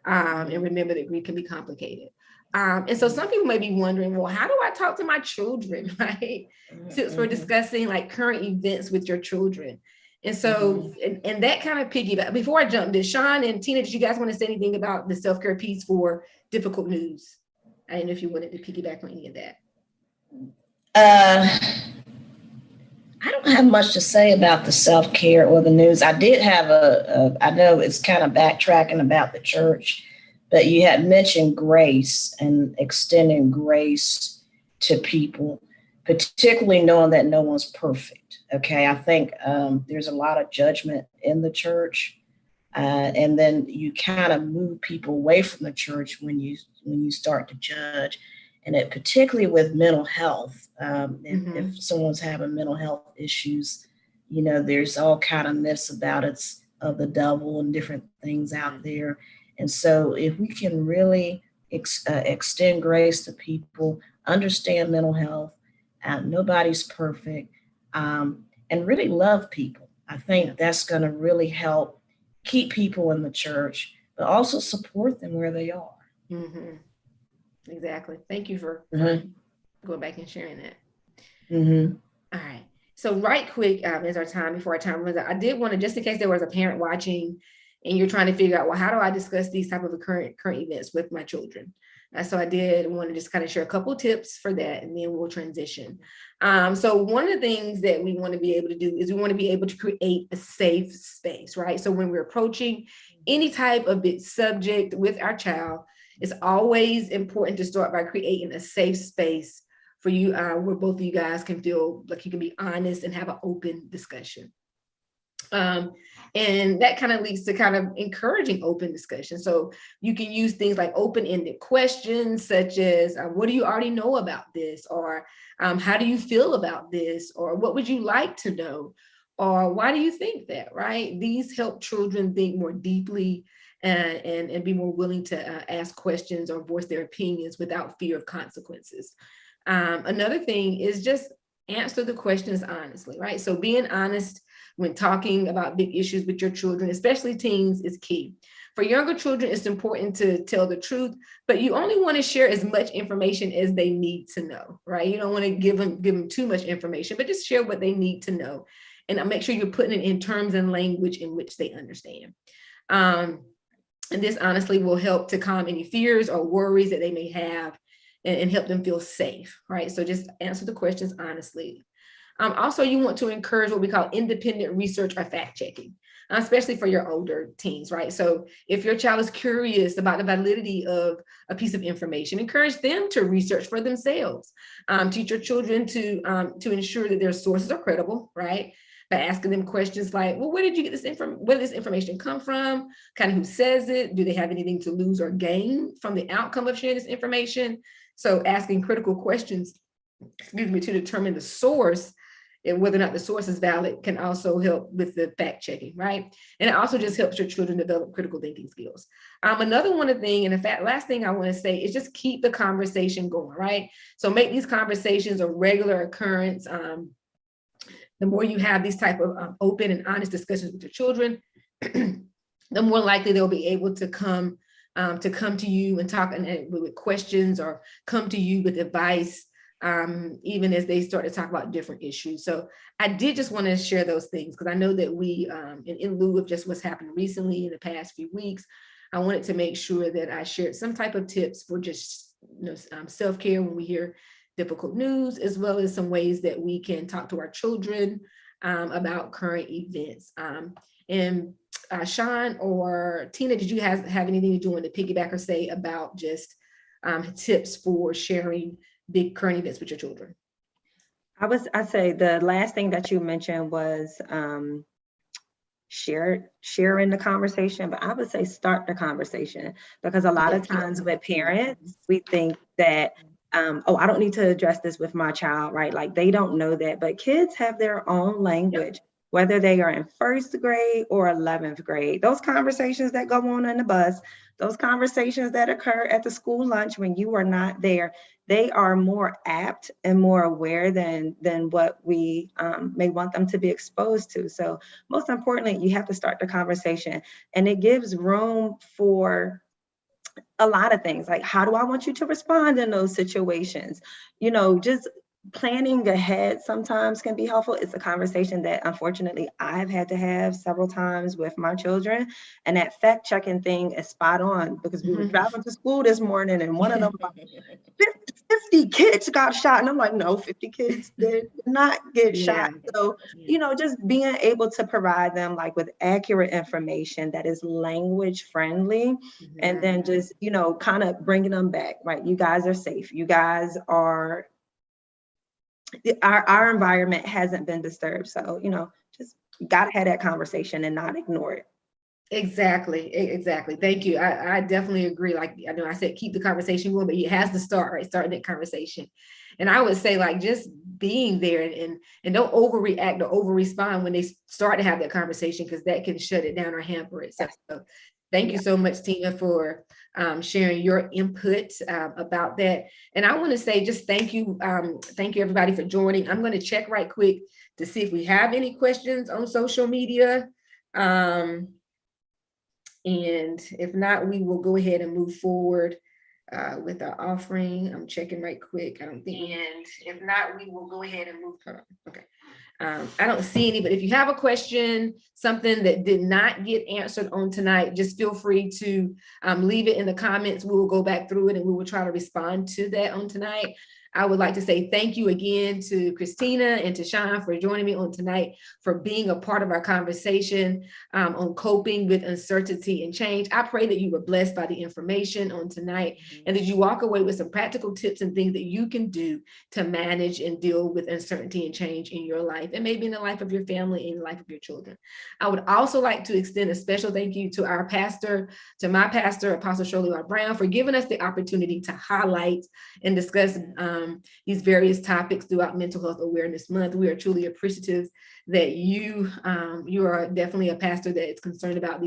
[SPEAKER 1] and remember that grief can be complicated. And so some people may be wondering, well, how do I talk to my children, right? Tips for discussing like current events with your children. And so, and that kind of piggyback, before I jump to Sean and Tina, did you guys want to say anything about the self-care piece for difficult news? I don't know if you wanted to piggyback on any of that.
[SPEAKER 3] I don't have much to say about the self-care or the news. I did have I know it's kind of backtracking about the church, but you had mentioned grace and extending grace to people, particularly knowing that no one's perfect. Okay, I think there's a lot of judgment in the church, and then you kind of move people away from the church when you start to judge, and it particularly with mental health. If someone's having mental health issues, there's all kind of myths about it's of the devil and different things out there. And so if we can really extend grace to people, understand mental health, nobody's perfect, and really love people, I think that's going to really help keep people in the church, but also support them where they are.
[SPEAKER 1] Exactly. Thank you for going back and sharing that. All right. So right quick, is our time before our time runs out. I did want to, just in case there was a parent watching and you're trying to figure out, well, how do I discuss these type of current events with my children? So I did want to just kind of share a couple of tips for that, and then we'll transition. So one of the things that we want to be able to do is we want to be able to create a safe space, right? So when we're approaching any type of subject with our child, It's always important to start by creating a safe space for you where both of you guys can feel like you can be honest and have an open discussion. And that kind of leads to kind of encouraging open discussion. So you can use things like open-ended questions, such as, what do you already know about this? Or how do you feel about this? Or what would you like to know? Or why do you think that, right? These help children think more deeply and be more willing to ask questions or voice their opinions without fear of consequences. Another thing is just answer the questions honestly, right? So being honest when talking about big issues with your children, especially teens, is key. For younger children, it's important to tell the truth, but you only want to share as much information as they need to know, right? You don't want to give them too much information, but just share what they need to know. And make sure you're putting it in terms and language in which they understand. And this honestly will help to calm any fears or worries that they may have and help them feel safe, right? So just answer the questions honestly. Also, you want to encourage what we call independent research or fact checking, especially for your older teens, right? So if your child is curious about the validity of a piece of information, encourage them to research for themselves. Teach your children to ensure that their sources are credible, right? By asking them questions like, well, where did you get this where did this information come from? Kind of who says it? Do they have anything to lose or gain from the outcome of sharing this information? So asking critical questions, to determine the source and whether or not the source is valid can also help with the fact checking, right? And it also just helps your children develop critical thinking skills. Another one thing, and in fact, last thing I want to say is just keep the conversation going, right? So make these conversations a regular occurrence. The more you have these type of open and honest discussions with your children, the more likely they'll be able to come to you and talk with questions or come to you with advice. Even as they start to talk about different issues. So I did just want to share those things because I know that we, in lieu of just what's happened recently in the past few weeks, I wanted to make sure that I shared some type of tips for just self-care when we hear difficult news, as well as some ways that we can talk to our children about current events. And Sean or Tina, did you have anything that you want to piggyback or say about just tips for sharing big current events with your children?
[SPEAKER 2] I say the last thing that you mentioned was sharing the conversation, but I would say start the conversation, because a lot of times with parents, we think that, oh, I don't need to address this with my child, right? Like they don't know that, but kids have their own language, whether they are in 1st grade or 11th grade. Those conversations that go on the bus, those conversations that occur at the school lunch when you are not there, they are more apt and more aware than what we may want them to be exposed to. So most importantly, you have to start the conversation, and it gives room for a lot of things, like how do I want you to respond in those situations? Just planning ahead sometimes can be helpful. It's a conversation that unfortunately I've had to have several times with my children, and that fact checking thing is spot on, because we were driving to school this morning and one of them, 50 kids got shot, and I'm like, no, 50 kids did not get shot. So just being able to provide them like with accurate information that is language friendly, and then just kind of bringing them back, right? You guys are safe. You guys are, our environment hasn't been disturbed. So, just gotta have that conversation and not ignore it.
[SPEAKER 1] Exactly. Thank you. I definitely agree. Like, I know I said, keep the conversation going, but it has to start, right? Starting that conversation. And I would say like, just being there and don't overreact or over-respond when they start to have that conversation, because that can shut it down or hamper it. So thank you so much, Tina, for sharing your input about that. And I want to say just thank you everybody for joining. I'm going to check right quick to see if we have any questions on social media. And if not, we will go ahead and move forward with our offering. I'm checking right quick. I don't think. And if not, we will go ahead and move. Okay. I don't see any, but if you have a question, something that did not get answered on tonight, just feel free to leave it in the comments. We will go back through it and we will try to respond to that on tonight. I would like to say thank you again to Christina and to Sean for joining me on tonight, for being a part of our conversation on coping with uncertainty and change. I pray that you were blessed by the information on tonight, and that you walk away with some practical tips and things that you can do to manage and deal with uncertainty and change in your life, and maybe in the life of your family, in the life of your children. I would also like to extend a special thank you to our pastor, to my pastor, Apostle Shirley Brown, for giving us the opportunity to highlight and discuss these various topics throughout Mental Health Awareness Month. We are truly appreciative that you are definitely a pastor that is concerned about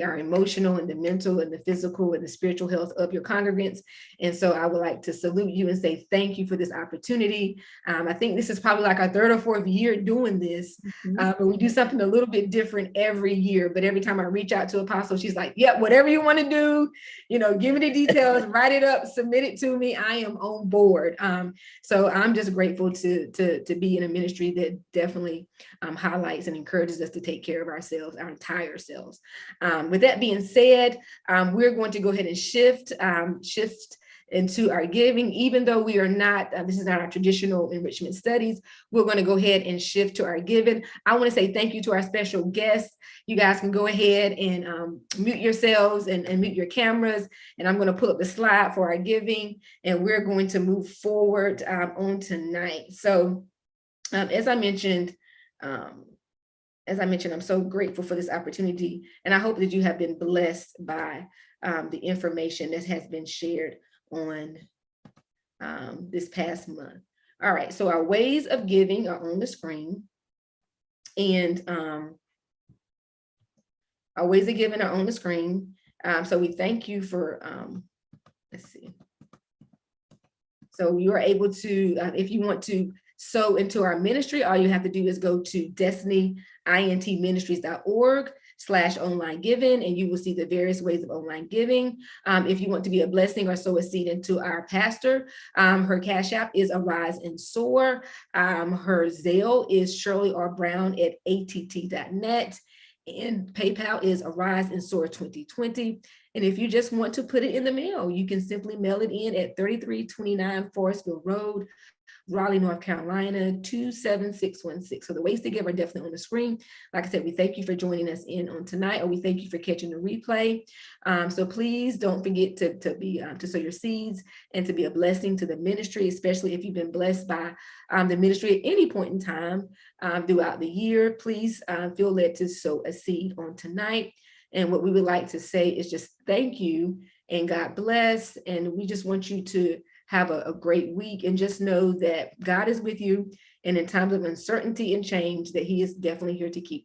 [SPEAKER 1] our emotional and the mental and the physical and the spiritual health of your congregants. And so I would like to salute you and say thank you for this opportunity. I think this is probably like our third or fourth year doing this, but we do something a little bit different every year. But every time I reach out to Apostle, she's like, yep, whatever you want to do, give me the details, write it up, submit it to me. I am on board. So I'm just grateful to be in a ministry that definitely highlights and encourages us to take care of ourselves, our entire selves. With that being said, we're going to go ahead and shift into our giving. Even though we are not, this is not our traditional enrichment studies, we're going to go ahead and shift to our giving. I want to say thank you to our special guests. You guys can go ahead and mute yourselves and mute your cameras. And I'm going to pull up the slide for our giving, and we're going to move forward on tonight. So as I mentioned, I'm so grateful for this opportunity, and I hope that you have been blessed by the information that has been shared on this past month. All right, so our ways of giving are on the screen, and our ways of giving are on the screen. So we thank you for, let's see. So you are able to, if you want to sow into our ministry, all you have to do is go to destinyintministries.org/online giving, and you will see the various ways of online giving. If you want to be a blessing or sow a seed into our pastor, her Cash App is Arise and Soar. Her Zelle is Shirley R. Brown at att.net. And PayPal is Arise and Soar 2020. And if you just want to put it in the mail, you can simply mail it in at 3329 Forestville Road, Raleigh, North Carolina, 27616. So the ways to give are definitely on the screen. Like I said, we thank you for joining us in on tonight, or we thank you for catching the replay. So please don't forget to sow your seeds and to be a blessing to the ministry, especially if you've been blessed by the ministry at any point in time throughout the year. Please feel led to sow a seed on tonight. And what we would like to say is just thank you and God bless. And we just want you to have a great week, and just know that God is with you, and in times of uncertainty and change, that He is definitely here to keep you.